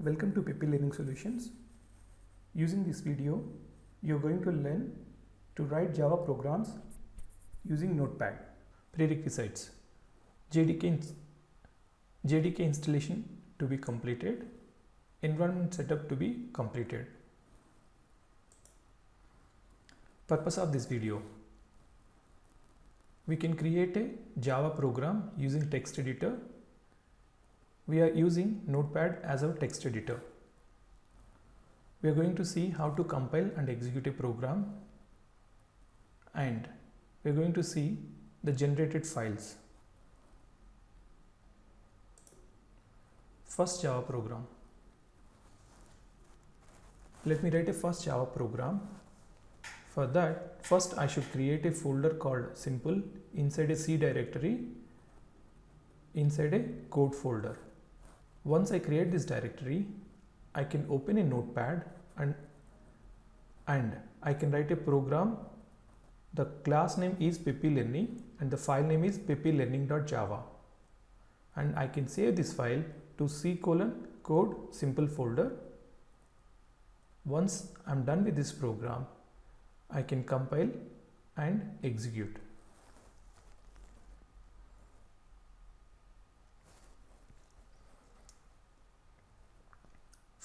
Welcome to PP Learning Solutions. Using this video, you're going to learn to write Java programs using Notepad. Prerequisites: JDK installation to be completed, environment setup to be completed. Purpose of this video: we can create a Java program using text editor. We are using Notepad as our text editor. We are going to see how to compile and execute a program, and we are going to see the generated files. First Java program. Let me write a first Java program. For that, first I should create a folder called simple inside a C directory inside a code folder. Once I create this directory, I can open a Notepad and I can write a program. The class name is pplearning and the file name is pplearning.java, and I can save this file to C:\code simple folder. Once I'm done with this program, I can compile and execute.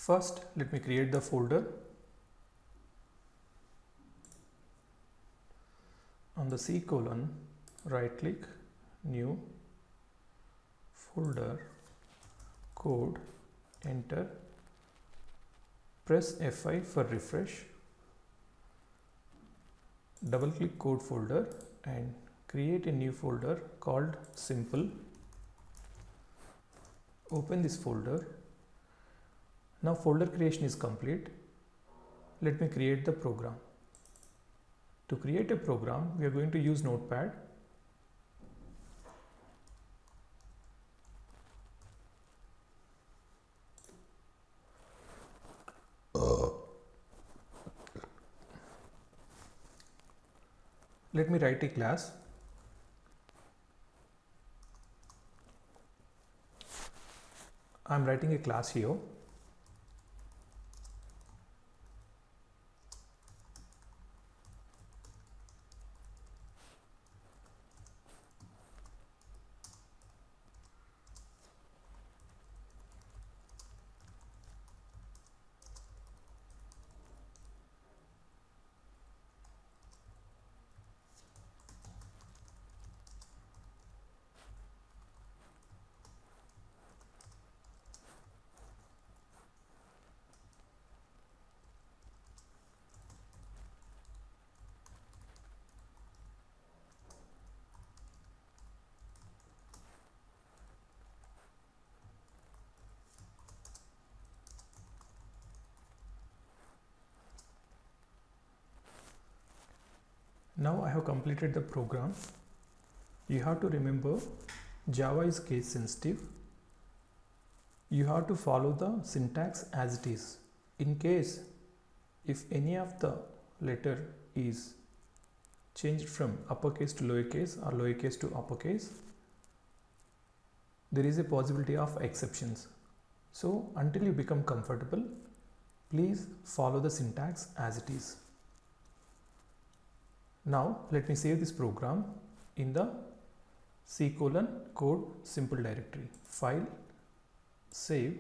First, let me create the folder. On the C:, right click, new, folder, code, enter, press F5 for refresh, double click code folder and create a new folder called simple. Open this folder. Now folder creation is complete. Let me create the program. To create a program, we are going to use Notepad. Let me write a class. I am writing a class here. Now I have completed the program. You have to remember, Java is case sensitive. You have to follow the syntax as it is. In case if any of the letter is changed from uppercase to lowercase or lowercase to uppercase, there is a possibility of exceptions. So until you become comfortable, please follow the syntax as it is. Now let me save this program in the C:\code simple directory. File, save,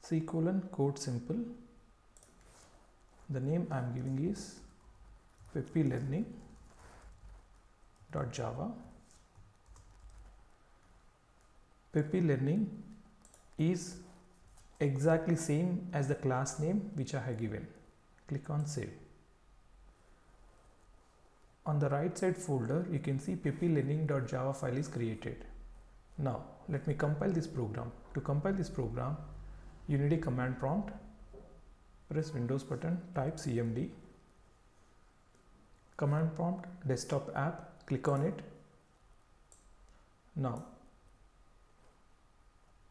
C:\code simple. The name I am giving is pplearning.java. pplearning is exactly same as the class name which I have given. Click on save. On the right side folder, you can see pplearning.java file is created. Now let me compile this program. To compile this program, you need a command prompt. Press Windows button, type cmd. Command prompt, desktop app, click on it. Now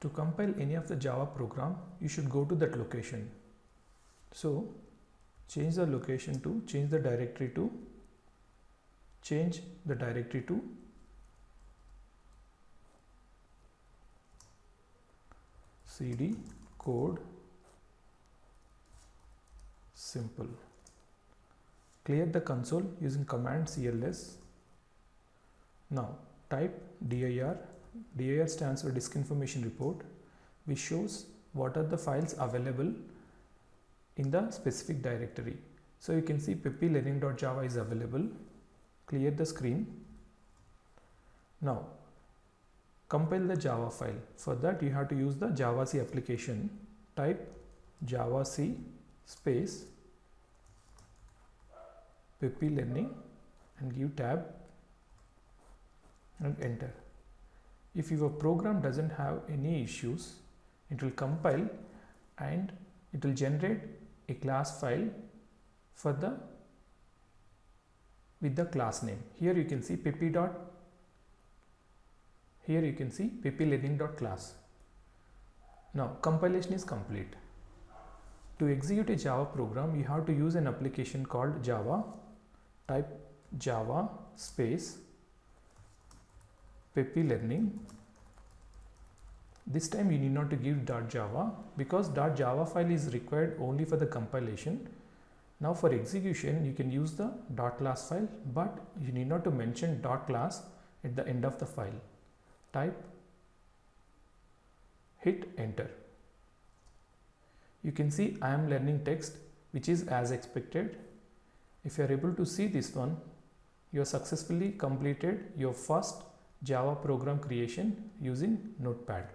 to compile any of the Java program, you should go to that location. So change the location to, change the directory to cd code simple. Clear the console using command cls. Now type dir. Dir stands for disk information report, which shows what are the files available in the specific directory. So you can see peplearning.java is available. Clear the screen. Now compile the Java file. For that you have to use the javac application. Type javac space peplearning and give tab and enter. If your program doesn't have any issues, it will compile and it will generate a class file for with the class name. Here you can see peplearning.class. Now compilation is complete. To execute a Java program, you have to use an application called Java. Type Java space peplearning. This time you need not to give .java because .java file is required only for the compilation. Now for execution you can use the .class file, but you need not to mention .class at the end of the file. Type, hit enter. You can see I am learning text, which is as expected. If you are able to see this one, you have successfully completed your first Java program creation using Notepad.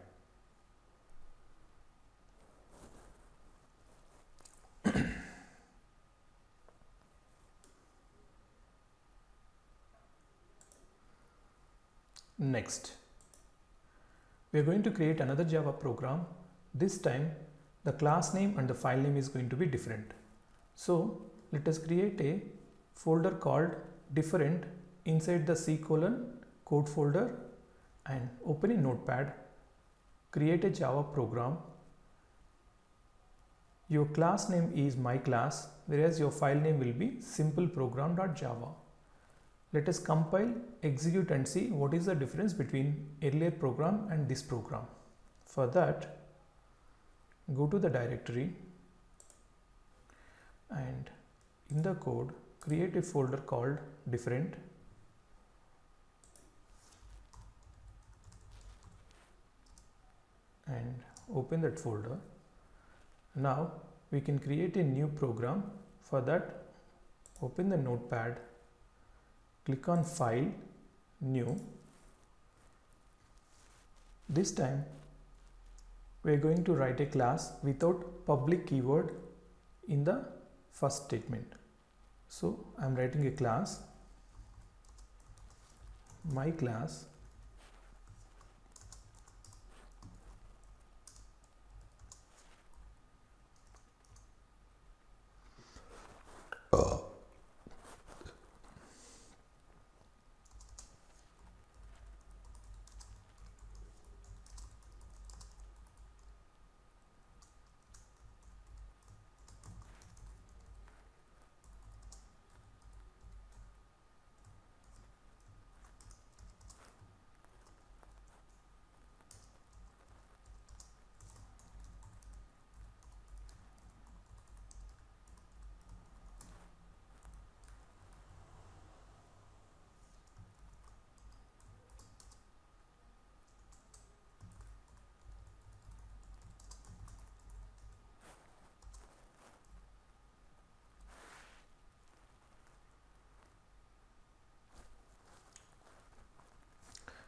Next, we are going to create another Java program. This time the class name and the file name is going to be different. So let us create a folder called different inside the code folder and open a Notepad. Create a Java program. Your class name is my class, whereas your file name will be simpleprogram.java. Let us compile, execute and see what is the difference between earlier program and this program. For that, go to the directory and in the code create a folder called different. And open that folder. Now we can create a new program. For that, open the Notepad, click on File, New. This time we are going to write a class without public keyword in the first statement. So I am writing a class, my class,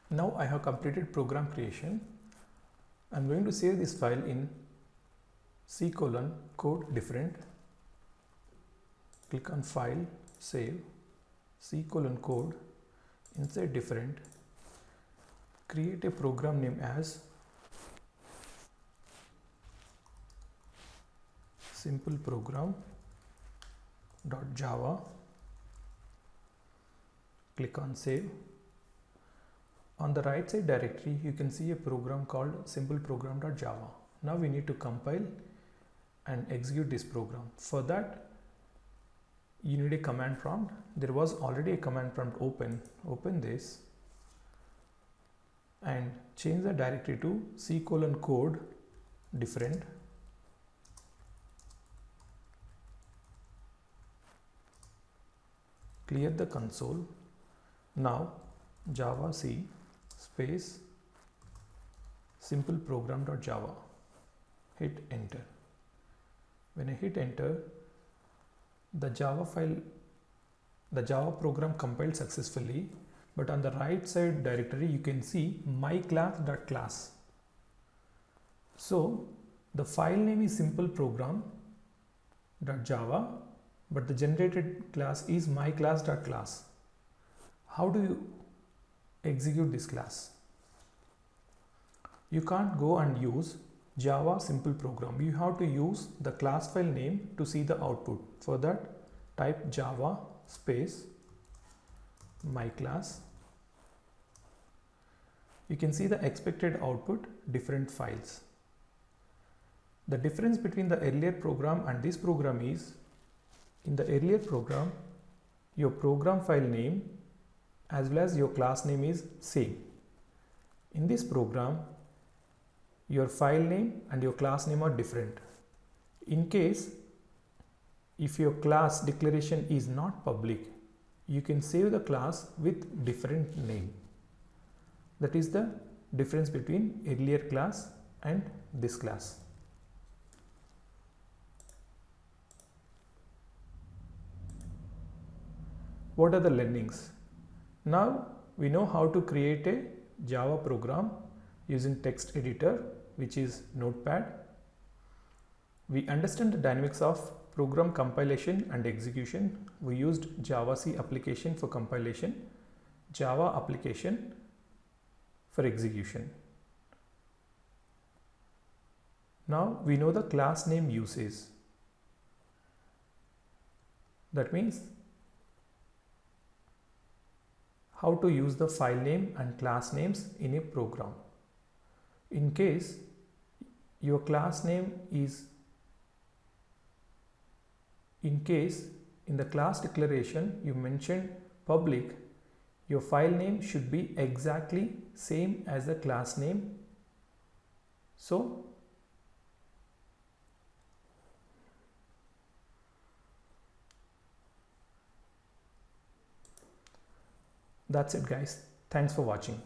Now I have completed program creation. I am going to save this file in code different. Click on File, Save, code, inside different. Create a program name as simpleprogram.java. Click on Save. On the right side directory, you can see a program called simpleprogram.java. Now we need to compile and execute this program. For that, you need a command prompt. There was already a command prompt open. Open this and change the directory to code different. Clear the console. Now java c space simple program.java. Hit enter. When I hit enter, the Java program compiled successfully, but on the right side directory you can see myclass.class. So the file name is simple program.java, but the generated class is myclass.class. How do you execute this class? You can't go and use Java simple program. You have to use the class file name to see the output. For that, type Java space myclass. You can see the expected output, different files. The difference between the earlier program and this program is, in the earlier program, your program file name as well as your class name is same. In this program, your file name and your class name are different. In case if your class declaration is not public, you can save the class with different name. That is the difference between earlier class and this class. What are the learnings? Now we know how to create a Java program using text editor, which is Notepad. We understand the dynamics of program compilation and execution. We used Java C application for compilation, Java application for execution. Now we know the class name uses. That means how to use the file name and class names in a program. In case your class name is, in the class declaration you mentioned public, your file name should be exactly same as the class name. So that's it guys. Thanks for watching.